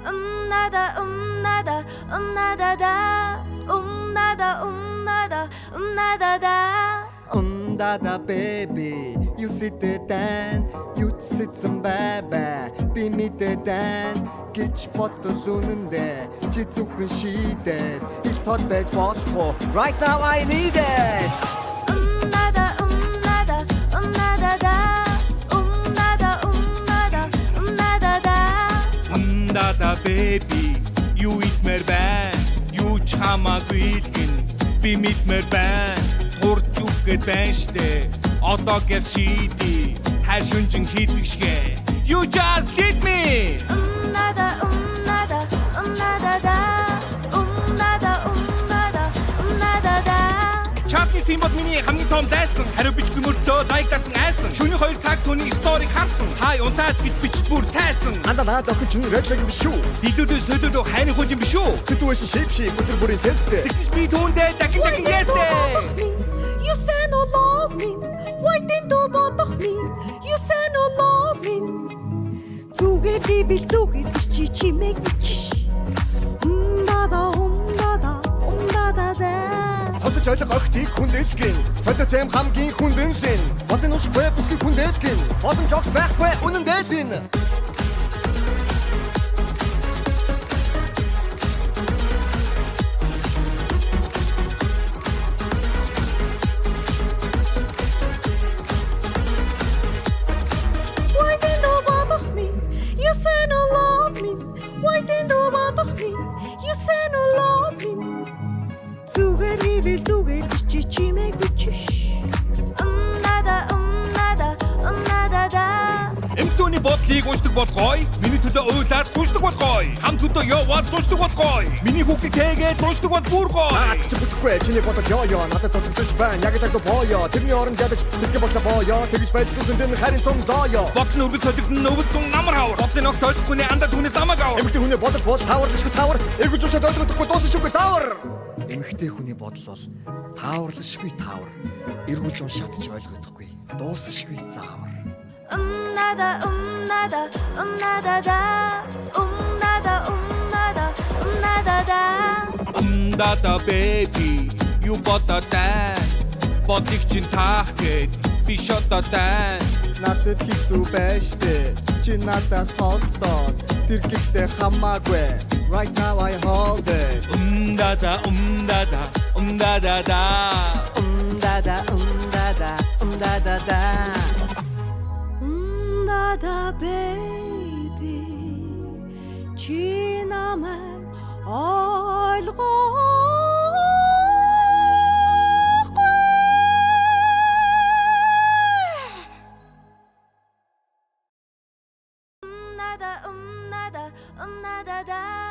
nada, nada, nada, da. Nada, nada, nada, da. Nada, baby, you sit down, you sit some baby, be me down. Гэж боддол үнэндээ чи зөвхөн шийдээд ил тод байж болох. Right now I need it. Nada, nada, nada, da. Nada, nada, nada, da. Nada baby, you итмэр байна. Юу ч хамаагүй илгэн би мэдмэр байна. Турж үгээд байна штэ. Одоо гэс шийди. Хайр шүнжин хийдэг шгэ. You just hit me. Nada, nada, nada, da. Nada, nada, nada, da. Чатны симбод миний хамгийн том дайсан. Хариу бичгүй мөртлөө лайк дарсан айсан. Шөнийн 2 цаг түүний сториг харсан. Хай унтаад гэж бич бүр цайсан. Андаа дохич нь red flag биш үү? Бидүүдээ сөдөөдөө хайрын хуучин биш үү? Situation shape шиг өдөр бүрийн тесттэй. Тэгсэж би түүндээ дахин ястэй. You say no love me. Why didn't you bother me? You say no love me. Зүгээр дэвэл зүгээр биш чи чимэг чи. Nada, nada, nada, da. Сонсож ойлгох огтыг хүндэлгэн. Солиотэм хамгийн хүндэнлэн. Бодын ушгүй бүсгүй хүндэлгэн. Боломжтой байхгүй үнэн дээлэн. Why didn't you bother me? You say no love me. Why didn't you bother me? You say no love me. Зүгээр дэвэл зүгээр биш чи чимэг чи. Nada, nada, nada, da. Эмтөний бодлыг уншдаг болгоё. Миний төлөө уйлаад уншдаг болгоё. Хамт хөдөө яваад уншдаг болгоё. Миний хүүхийг тэгээд уншдаг бол бүр гоё. Наад чи бүтэхгүй чиний бодол ёо надад сонсогдож байна. Яг л боёо. Тэрний оронд ядаж сэтгэл бодлоо боёо. Тэгж байдсан зөндөн харин сум зооё. Бодлын үргэлж солигдсон өвөл зун намар хавар. Бодлын огт ойлгохгүй анда түүнээс намаг авар. Эмэгтэй хүний бодол бол тааварлашгүй таавар. Эргэж уушаад ойлгохгүй дуусахгүй таавар. Эмэгтэй хүний бодол бол тааварлашгүй таавар. Эргүүлж уншаад ч ойлгохгүй дуусахгүй заавар. Nada, nada, nada, da. Nada, nada, nada, da. Nada baby, you бодлоо дай. Бодлыг чин таах гээд би шотоо дай. Надад хэцүү байж тээ. Чи надаас холдоод тэр гэхдээ хамаагүй. Right now I hold it. Nada, nada, nada, da. Dada dada da. Nada, baby. Чи намайг ойлгоогүй. Nada, nada, nada, da.